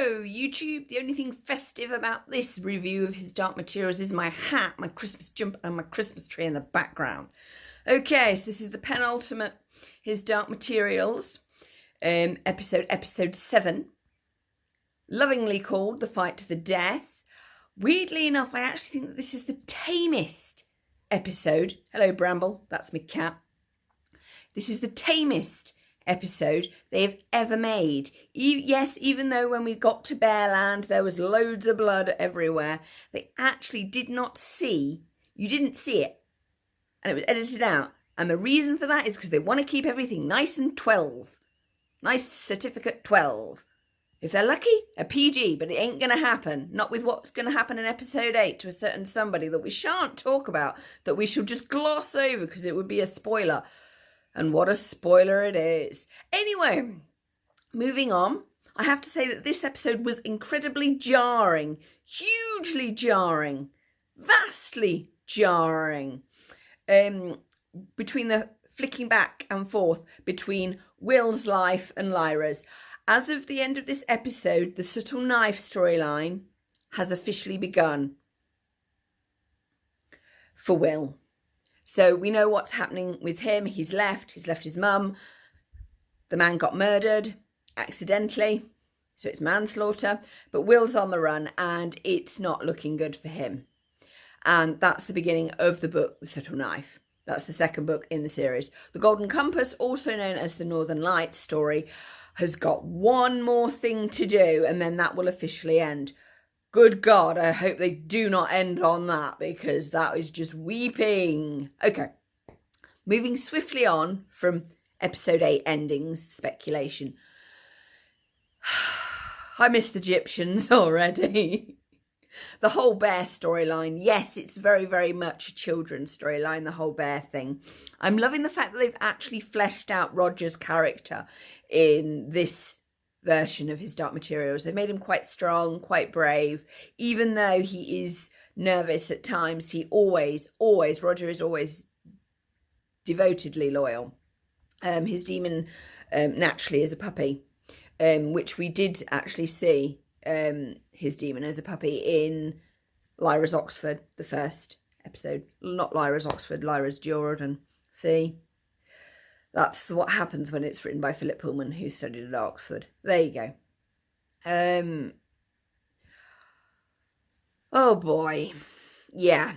Hello, YouTube. The only thing festive about this review of His Dark Materials is my hat, my Christmas jumper, and my Christmas tree in the background. Okay, so this is the penultimate His Dark Materials episode 7, lovingly called The Fight to the Death. Weirdly enough, I actually think that this is the tamest episode. Hello, Bramble. That's my cat. This is the tamest episode they have ever made. Yes, even though when we got to Bearland there was loads of blood everywhere, they actually did not see, you didn't see it, and it was edited out. And the reason for that is because they want to keep everything nice and 12. Nice certificate 12. If they're lucky, a PG, but it ain't going to happen. Not with what's going to happen in episode 8 to a certain somebody that we shan't talk about, that we shall just gloss over because it would be a spoiler. And what a spoiler it is. Anyway, moving on. I have to say that this episode was incredibly jarring. Hugely jarring. Vastly jarring. Between the flicking back and forth between Will's life and Lyra's. As of the end of this episode, the subtle knife storyline has officially begun for Will. So we know what's happening with him. He's left his mum. The man got murdered accidentally, so it's manslaughter. But Will's on the run and it's not looking good for him. And that's the beginning of the book, The Subtle Knife. That's the second book in the series. The Golden Compass, also known as the Northern Lights story, has got one more thing to do and then that will officially end. Good God, I hope they do not end on that because that is just weeping. Okay, moving swiftly on from episode 8 endings, speculation. I miss the Egyptians already. The whole bear storyline, yes, it's very, very much a children's storyline, the whole bear thing. I'm loving the fact that they've actually fleshed out Roger's character in this version of His Dark Materials. They made him quite strong, quite brave. Even though he is nervous at times, Roger is always devotedly loyal. His demon naturally is a puppy, which we did actually see his demon as a puppy in Lyra's Oxford, the first episode. Not Lyra's Oxford, Lyra's Jordan. See? That's what happens when it's written by Philip Pullman, who studied at Oxford. There you go. Oh boy. Yeah.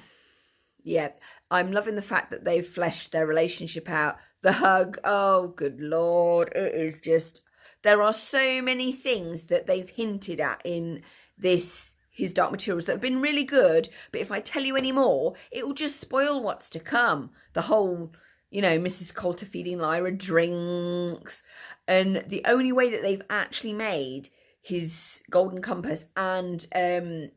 I'm loving the fact that they've fleshed their relationship out. The hug. Oh, good Lord. It is just... There are so many things that they've hinted at in this His Dark Materials that have been really good. But if I tell you any more, it will just spoil what's to come. The whole... Mrs. Coulter feeding Lyra drinks. And the only way that they've actually made his Golden Compass and the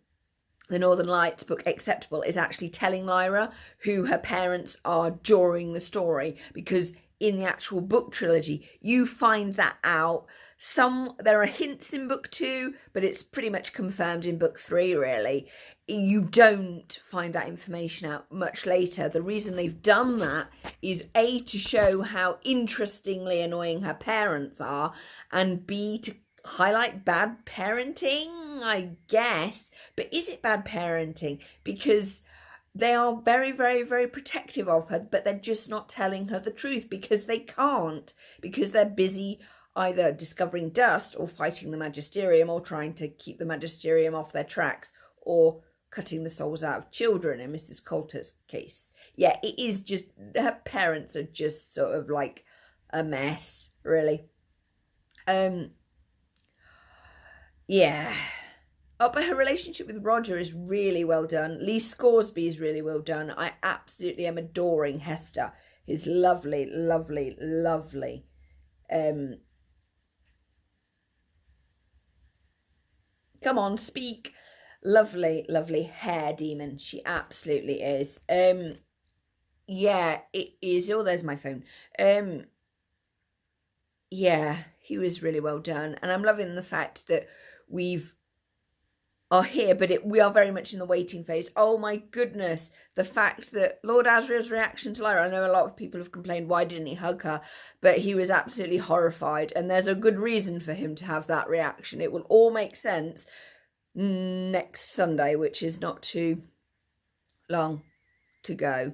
Northern Lights book acceptable is actually telling Lyra who her parents are during the story. Because in the actual book trilogy, you find that out. There are hints in book 2, but it's pretty much confirmed in book 3, really. You don't find that information out much later. The reason they've done that is A, to show how interestingly annoying her parents are, and B, to highlight bad parenting, I guess. But is it bad parenting? Because they are very, very, very protective of her, but they're just not telling her the truth because they can't, because they're busy either discovering dust or fighting the Magisterium or trying to keep the Magisterium off their tracks or cutting the souls out of children in Mrs. Coulter's case. Yeah, it is just, her parents are just sort of like a mess, really. Yeah. Oh, but her relationship with Roger is really well done. Lee Scoresby is really well done. I absolutely am adoring Hester. His lovely, lovely, lovely. Come on, speak. Lovely, lovely hair demon. She absolutely is. Yeah, it is. Oh, there's my phone. Yeah, he was really well done. And I'm loving the fact that we've are here, but we are very much in the waiting phase. Oh my goodness, the fact that Lord Asriel's reaction to Lyra, I know a lot of people have complained, why didn't he hug her? But he was absolutely horrified, and there's a good reason for him to have that reaction. It will all make sense next Sunday, which is not too long to go.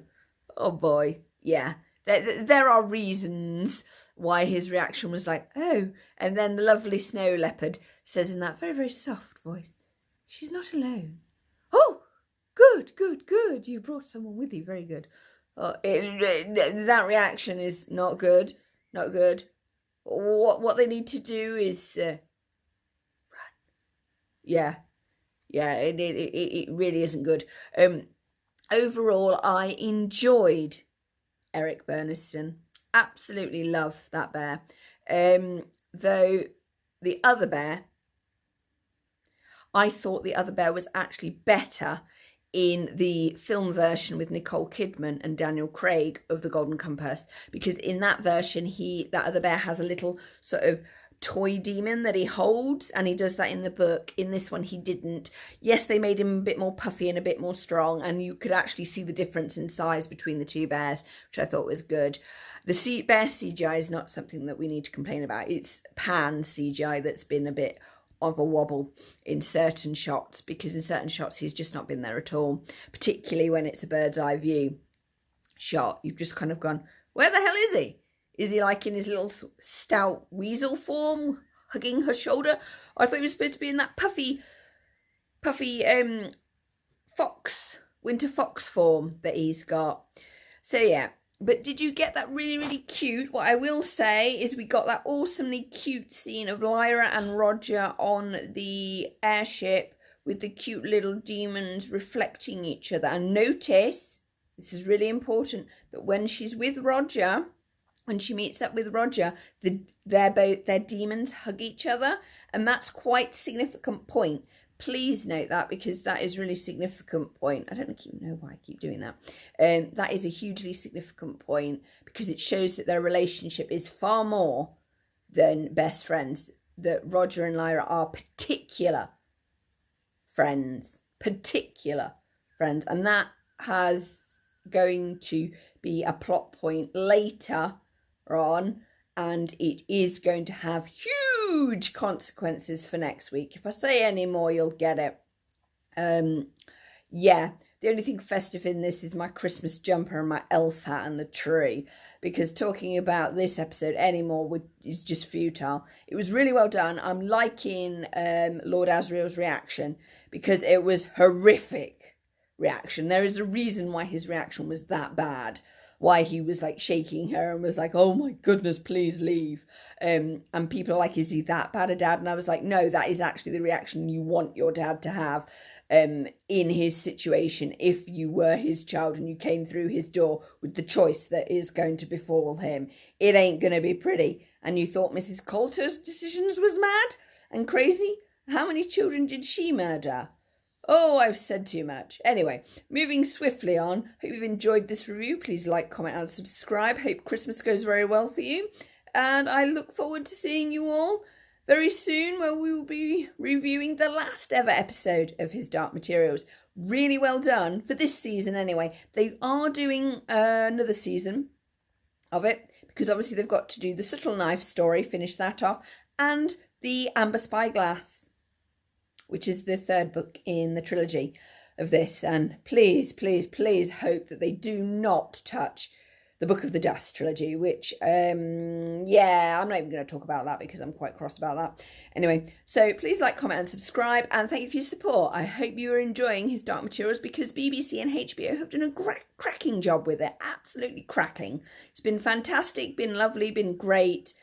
Oh boy, yeah. There are reasons why his reaction was like, oh, and then the lovely snow leopard says in that very, very soft voice, she's not alone. Oh, good, good, good. You brought someone with you. Very good. That reaction is not good. Not good. What they need to do is run. Yeah. Yeah, it really isn't good. Overall, I enjoyed Eric Burniston. Absolutely love that bear. Though the other bear, I thought the other bear was actually better in the film version with Nicole Kidman and Daniel Craig of The Golden Compass, because in that version, that other bear has a little sort of toy demon that he holds, and he does that in the book. In this one, he didn't. Yes, they made him a bit more puffy and a bit more strong, and you could actually see the difference in size between the two bears, which I thought was good. The bear CGI is not something that we need to complain about. It's Pan CGI that's been a bit of a wobble in certain shots, because in certain shots he's just not been there at all, particularly when it's a bird's eye view shot. You've just kind of gone, where the hell is he? Is he like in his little stout weasel form, hugging her shoulder? I thought he was supposed to be in that puffy winter fox form that he's got. So yeah, but did you get that really, really cute? What I will say is we got that awesomely cute scene of Lyra and Roger on the airship with the cute little demons reflecting each other. And notice, this is really important, that when she's with Roger, when she meets up with Roger, their demons hug each other, and that's quite a significant point. Please note that, because that is a really significant point. I don't know why I keep doing that. That is a hugely significant point, because it shows that their relationship is far more than best friends, that Roger and Lyra are particular friends, and that has going to be a plot point later on, and it is going to have huge consequences for next week. If I say any more, you'll get it. Yeah, the only thing festive in this is my Christmas jumper and my elf hat and the tree, because talking about this episode anymore is just futile. It was really well done. I'm liking Lord Asriel's reaction, because it was horrific reaction. There is a reason why his reaction was that bad, why he was like shaking her and was like, oh my goodness, please leave. And people are like, is he that bad a dad? And I was like, no, that is actually the reaction you want your dad to have in his situation. If you were his child and you came through his door with the choice that is going to befall him, it ain't going to be pretty. And you thought Mrs. Coulter's decisions was mad and crazy? How many children did she murder? Oh, I've said too much. Anyway, moving swiftly on. Hope you've enjoyed this review. Please like, comment and subscribe. Hope Christmas goes very well for you. And I look forward to seeing you all very soon, where we will be reviewing the last ever episode of His Dark Materials. Really well done for this season anyway. They are doing another season of it, because obviously they've got to do the Subtle Knife story, finish that off, and the Amber Spyglass, which is the third book in the trilogy of this. And please, please, please hope that they do not touch the Book of the Dust trilogy, which, yeah, I'm not even going to talk about that because I'm quite cross about that. Anyway, so please like, comment and subscribe, and thank you for your support. I hope you are enjoying His Dark Materials, because BBC and HBO have done a cracking job with it. Absolutely cracking. It's been fantastic, been lovely, been great.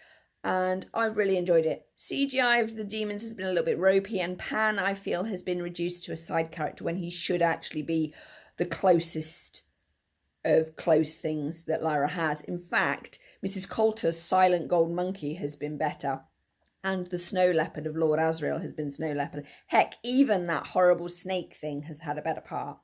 And I've really enjoyed it. CGI of the demons has been a little bit ropey, and Pan, I feel, has been reduced to a side character when he should actually be the closest of close things that Lyra has. In fact, Mrs. Coulter's silent gold monkey has been better, and the snow leopard of Lord Asriel has been snow leopard. Heck, even that horrible snake thing has had a better part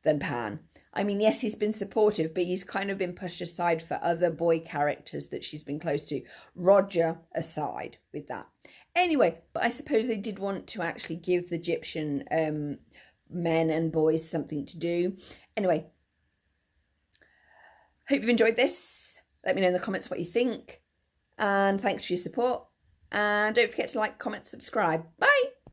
than Pan. I mean, yes, he's been supportive, but he's kind of been pushed aside for other boy characters that she's been close to. Roger aside with that. Anyway, but I suppose they did want to actually give the Egyptian men and boys something to do. Anyway, hope you've enjoyed this. Let me know in the comments what you think. And thanks for your support. And don't forget to like, comment, subscribe. Bye.